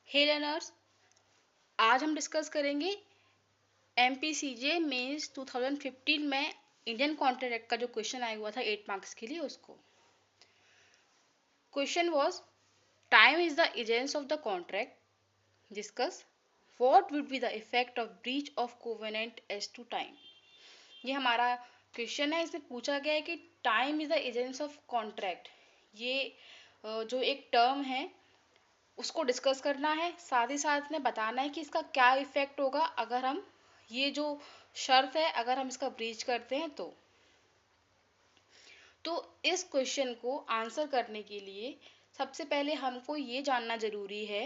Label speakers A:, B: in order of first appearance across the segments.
A: हे learners, आज हम discuss करेंगे एमपीसीजे मेंस 2015 में इंडियन कॉन्ट्रैक्ट एक्ट का जो क्वेश्चन आया हुआ था 8 मार्क्स के लिए उसको। Question was time is the essence of the contract, discuss what would be the effect of breach of covenant as to time. ये हमारा क्वेश्चन है। इसमें पूछा गया है कि time is the essence of contract, ये जो एक टर्म है उसको डिस्कस करना है। साथ ही साथ में बताना है कि इसका क्या इफेक्ट होगा अगर हम ये जो शर्त है अगर हम इसका ब्रीच करते हैं तो इस क्वेश्चन को आंसर करने के लिए सबसे पहले हमको ये जानना ज़रूरी है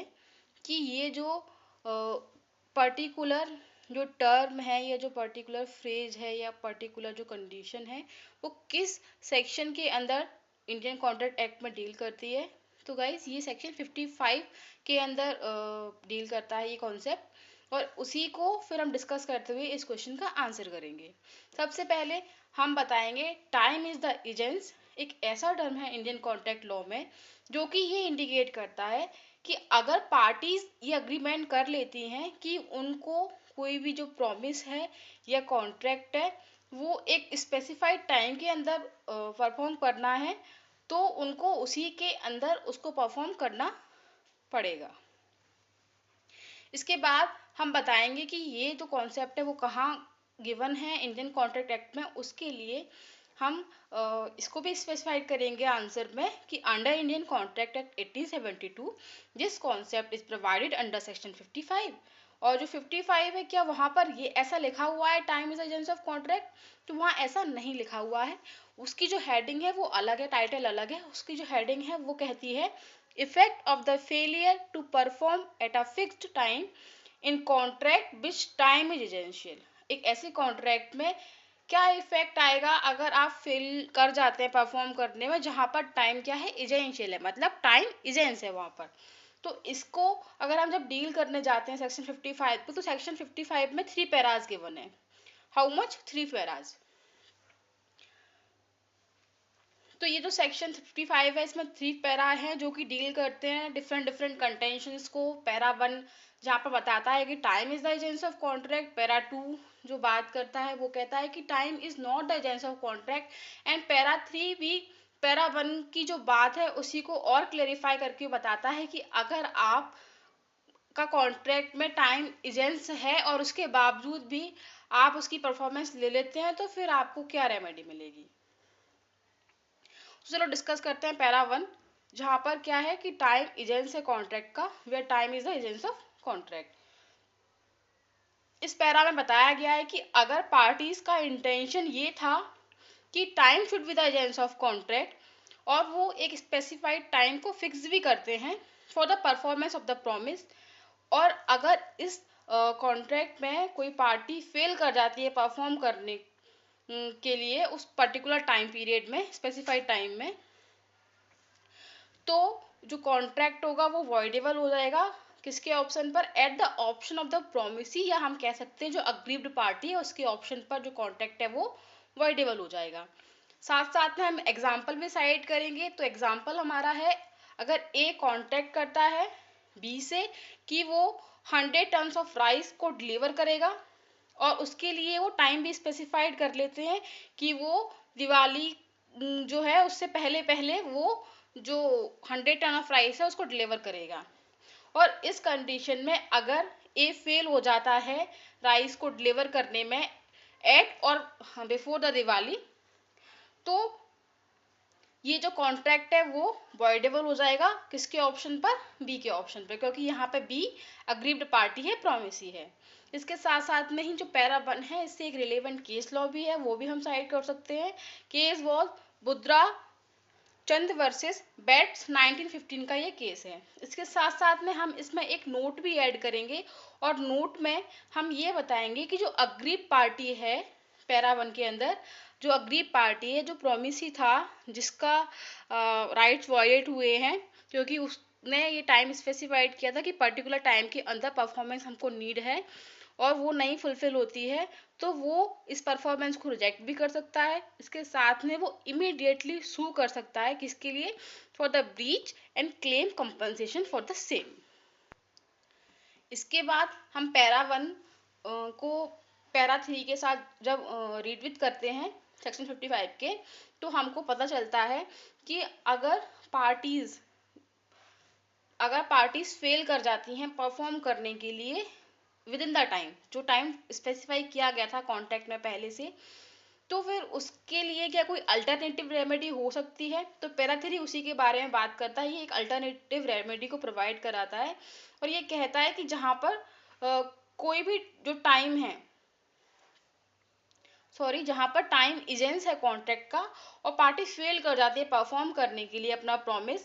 A: कि ये जो पर्टिकुलर जो टर्म है या जो पर्टिकुलर फ्रेज है या पर्टिकुलर जो कंडीशन है वो किस सेक्शन के अंदर इंडियन कॉन्ट्रैक्ट एक्ट में डील करती है। तो गाइस ये सेक्शन 55 के अंदर डील करता है ये कॉन्सेप्ट, और उसी को फिर हम डिस्कस करते हुए इस क्वेश्चन का आंसर करेंगे। सबसे पहले हम बताएंगे टाइम इज द एजेंस एक ऐसा टर्म है इंडियन कॉन्ट्रैक्ट लॉ में जो कि ये इंडिकेट करता है कि अगर पार्टीज ये अग्रीमेंट कर लेती हैं कि उनको कोई भी जो प्रॉमिस है या कॉन्ट्रैक्ट है वो एक स्पेसिफाइड टाइम के अंदर परफॉर्म करना है तो उनको उसी के अंदर उसको परफॉर्म करना पड़ेगा। इसके बाद हम बताएंगे कि ये जो कॉन्सेप्ट है वो कहाँ गिवन है इंडियन कॉन्ट्रैक्ट एक्ट में। उसके लिए हम इसको भी स्पेसिफाइड करेंगे आंसर में कि under Indian contract act 1872 this concept is provided under section 55। और जो 55 है क्या वहाँ पर ये ऐसा लिखा हुआ है time is agency of contract, तो वहाँ ऐसा नहीं लिखा हुआ है। उसकी जो हेडिंग है वो अलग है, टाइटल अलग है। उसकी जो हेडिंग है वो कहती है effect of the failure to perform at a fixed time in contract which time is essential. एक ऐसे कॉन्ट्रैक्ट में क्या इफेक्ट आएगा अगर आप फेल कर जाते हैं परफॉर्म करने में जहां पर टाइम क्या है एजेंशियल है, मतलब टाइम एजेंस है वहां पर। तो इसको अगर हम जब डील करने जाते हैं सेक्शन 55 पे तो सेक्शन 55 में 3 पैराज गिवन है। How much? 3 पैराज। तो ये जो सेक्शन 55 है इसमें 3 पैरा हैं जो कि डील करते हैं डिफरेंट डिफरेंट कंटेंशंस को। पैरा 1 जहाँ पर बताता है कि time is the essence of contract. Para 2 जो बात करता है वो कहता है कि time is not the essence of contract. And para 3 भी पैरा 1 की जो बात है उसी को और क्लेरिफाई करके बताता है कि अगर आप का कॉन्ट्रैक्ट में टाइम एजेंस है और उसके बावजूद भी आप उसकी परफॉर्मेंस ले लेते हैं तो फिर आपको क्या रेमेडी मिलेगी। तो चलो डिस्कस करते हैं पैरा 1 जहाँ पर क्या है कि टाइम एजेंस है कॉन्ट्रैक्ट का, where time is the essence of contract. इस पैरा में बताया गया है कि अगर पार्टीज का इंटेंशन ये था कि time should be the essence of contract और वो एक स्पेसिफाइड टाइम को फिक्स भी करते हैं for the performance of the promise, और अगर इस कॉन्ट्रैक्ट में कोई पार्टी फेल कर जाती है परफॉर्म करने के लिए उस पर्टिकुलर टाइम पीरियड में स्पेसिफाइड टाइम में, तो जो कॉन्ट्रैक्ट होगा वो वॉइडेबल हो जाएगा। किसके ऑप्शन पर? At the option of the promisee, या हम कह सकते हैं जो अग्रीव्ड पार्टी है उसके ऑप्शन पर जो कॉन्ट्रैक्ट है वो वॉइडेबल हो जाएगा। साथ साथ में हम एग्जाम्पल भी साइड करेंगे। तो एग्जाम्पल हमारा है अगर ए कॉन्ट्रैक्ट करता है बी से कि वो 100 टन्स ऑफ राइस को डिलीवर करेगा और उसके लिए वो टाइम भी स्पेसिफाइड कर लेते हैं कि वो दिवाली जो है उससे पहले पहले वो जो 100 टन ऑफ राइस है उसको डिलीवर करेगा। और इस कंडीशन में अगर ए फेल हो जाता है राइस को डिलीवर करने में एट और बिफोर द दिवाली, तो ये जो कॉन्ट्रैक्ट है वो वॉइडेबल हो जाएगा। किसके ऑप्शन पर? बी के ऑप्शन पर, क्योंकि यहाँ पे बी अग्रीव्ड पार्टी है, प्रोमिसी है। इसके साथ साथ में ही जो पैरा 1 है इससे एक रिलेवेंट केस लॉ भी है, वो भी हम साइड कर सकते हैं। Case was Bhudra Chand versus Betts 1915 का ये केस है। इसके साथ साथ में हम इसमें एक नोट भी ऐड करेंगे और नोट में हम ये बताएंगे कि जो अग्रीव पार्टी है पैरा 1 के अंदर, जो अग्रीव पार्टी है जो प्रोमिसी था जिसका राइट्स वॉयलेट हुए हैं क्योंकि उसने ये टाइम स्पेसिफाइड किया था कि पर्टिकुलर टाइम के अंदर परफॉर्मेंस हमको नीड है और वो नहीं फुलफिल होती है, तो वो इस परफॉर्मेंस को रिजेक्ट भी कर सकता है। इसके साथ में वो इमीडिएटली सू कर सकता है किसके लिए? For the breach and claim compensation for the same. इसके बाद हम पैरा 1 को पैरा 3 के साथ जब रीड करते हैं सेक्शन 55 के, तो हमको पता चलता है कि अगर पार्टीज फेल कर जाती हैं परफॉर्म करने के लिए विद इन द टाइम, जो टाइम स्पेसिफाई किया गया था कॉन्ट्रैक्ट में पहले से, तो फिर उसके लिए क्या कोई अल्टरनेटिव रेमेडी हो सकती है? तो पैरा 3 उसी के बारे में बात करता है, ये एक अल्टरनेटिव रेमेडी को प्रोवाइड कराता है और ये कहता है कि जहाँ पर कोई भी जो टाइम है, जहाँ पर टाइम इजेंस है कॉन्ट्रैक्ट का और पार्टी फेल कर जाती है परफॉर्म करने के लिए अपना प्रॉमिस,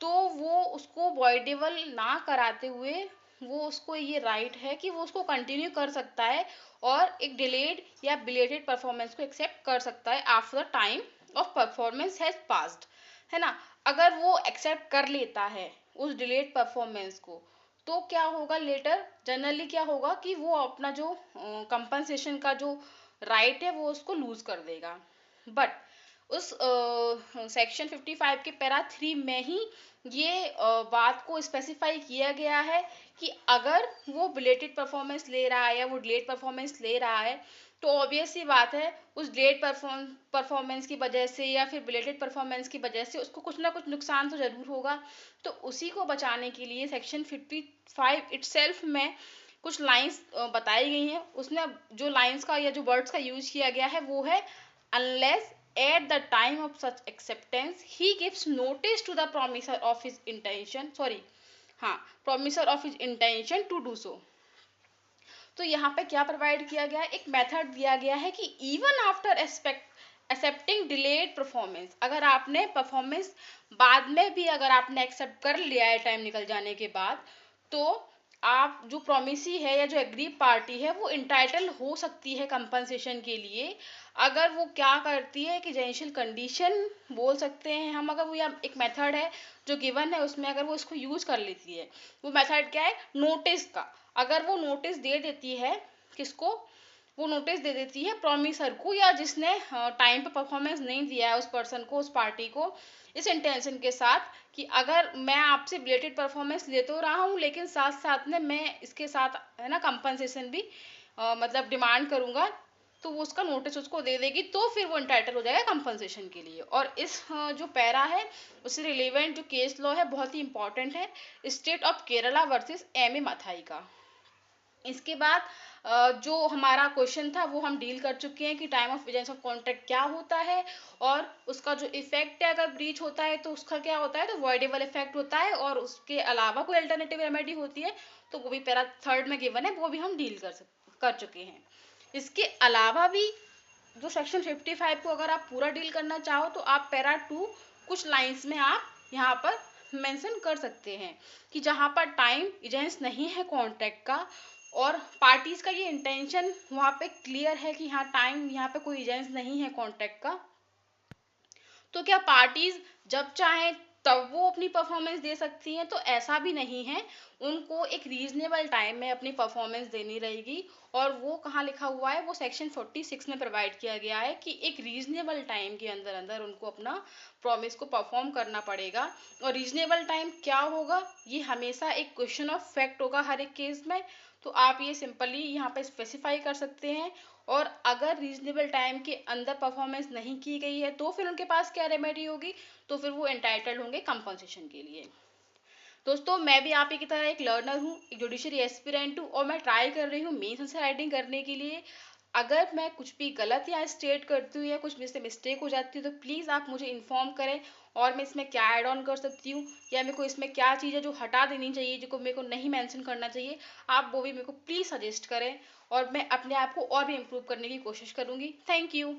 A: तो वो उसको वॉइडेबल ना कराते हुए वो उसको ये राइट है कि वो उसको कंटिन्यू कर सकता है और एक डिलेड या बिलेटेड परफॉर्मेंस को एक्सेप्ट कर सकता है after the time of performance has passed, है ना। अगर वो एक्सेप्ट कर लेता है उस डिलेड परफॉर्मेंस को, तो क्या होगा लेटर, जनरली क्या होगा कि वो अपना जो कंपनसेशन का जो राइट है वो उसको लूज कर देगा। बट उस सेक्शन 55 के पैरा 3 में ही ये बात को स्पेसिफाई किया गया है कि अगर वो बिलेटेड परफॉर्मेंस ले रहा है या वो डिलेड परफॉर्मेंस ले रहा है, तो ऑब्वियस सी बात है उस डिलेड परफॉर्मेंस की वजह से या फिर बिलेटेड परफॉर्मेंस की वजह से उसको कुछ ना कुछ नुकसान तो जरूर होगा। तो उसी को बचाने के लिए सेक्शन 55 इटसेल्फ में कुछ लाइंस बताई गई हैं। उसमें जो लाइंस का या जो वर्ड्स का यूज किया गया है वो है unless at the time of such acceptance he gives notice to the promisor of his intention, promisor of his intention to do so। तो यहाँ पे क्या प्रोवाइड किया गया है, एक मेथड दिया गया है कि even after accepting delayed performance, अगर आपने परफॉर्मेंस बाद में भी अगर आपने एक्सेप्ट कर लिया है टाइम निकल जाने के बाद, तो आप जो प्रोमिसी है या जो एग्री पार्टी है वो इंटाइटल हो सकती है कंपनसेशन के लिए, अगर वो क्या करती है कि जेंशियल कंडीशन बोल सकते हैं हम, अगर वो या एक मेथड है जो गिवन है उसमें अगर वो इसको यूज कर लेती है। वो मेथड क्या है, नोटिस का। अगर वो नोटिस दे देती है, किसको, वो नोटिस दे देती है प्रॉमिसर को या जिसने टाइम पे परफॉर्मेंस नहीं दिया है उस पर्सन को, उस पार्टी को, इस इंटेंशन के साथ कि अगर मैं आपसे बिलेटेड परफॉर्मेंस ले तो रहा हूँ लेकिन साथ साथ में मैं इसके साथ है ना कंपनसेशन भी मतलब डिमांड करूंगा, तो वो उसका नोटिस उसको दे देगी, तो फिर वो इंटाइटल हो जाएगा कंपनसेशन के लिए। और इस जो पैरा है उससे रिलेवेंट जो केस लॉ है बहुत ही इंपॉर्टेंट है, state of Kerala versus M A Mathai का। इसके बाद जो हमारा क्वेश्चन था वो हम डील कर चुके हैं कि टाइम ऑफ विजेंस ऑफ कॉन्ट्रैक्ट क्या होता है और उसका जो इफेक्ट है अगर ब्रीच होता है तो उसका क्या होता है, तो वॉइडेबल इफेक्ट होता है, और उसके अलावा कोई अल्टरनेटिव रेमेडी होती है तो वो भी पैरा 3 में गिवन है, वो भी हम डील कर चुके हैं। इसके अलावा भी जो सेक्शन 55 को अगर आप पूरा डील करना चाहो तो आप पैरा 2 कुछ लाइंस में आप यहाँ पर मेंशन कर सकते हैं कि जहाँ पर टाइम इजेंस नहीं है कॉन्ट्रैक्ट का और पार्टीज का ये इंटेंशन वहाँ पे क्लियर है कि हाँ टाइम यहाँ पे कोई इजेंस नहीं है कॉन्ट्रैक्ट का, तो क्या पार्टीज जब चाहें तब वो अपनी परफॉर्मेंस दे सकती हैं? तो ऐसा भी नहीं है, उनको एक रीजनेबल टाइम में अपनी परफॉर्मेंस देनी रहेगी। और वो कहाँ लिखा हुआ है, वो सेक्शन 46 में प्रोवाइड किया गया है कि एक रीजनेबल टाइम के अंदर अंदर उनको अपना प्रॉमिस को परफॉर्म करना पड़ेगा। और रीजनेबल टाइम क्या होगा, ये हमेशा एक क्वेश्चन ऑफ फैक्ट होगा हर एक केस में, तो आप ये सिंपली यहाँ पे स्पेसिफाई कर सकते हैं। और अगर रीजनेबल टाइम के अंदर परफॉर्मेंस नहीं की गई है तो फिर उनके पास क्या रेमेडी होगी, तो फिर वो एंटाइटल्ड होंगे कंपनसेशन के लिए। दोस्तों मैं भी आप ही की तरह एक लर्नर हूँ, एक जुडिशरी एस्पिरेंट हूँ और मैं ट्राई कर रही हूँ मेंस आंसर राइटिंग करने के लिए। अगर मैं कुछ भी गलत या स्टेट करती हूँ या कुछ मुझसे मिस्टेक हो जाती है तो प्लीज़ आप मुझे इन्फॉर्म करें और मैं इसमें क्या ऐड ऑन कर सकती हूँ या मेरे को इसमें क्या चीज़ है जो हटा देनी चाहिए, जो मेरे को नहीं मेंशन करना चाहिए, आप वो भी मेरे को प्लीज़ सजेस्ट करें और मैं अपने आप को और भी इम्प्रूव करने की कोशिश करूँगी। Thank you.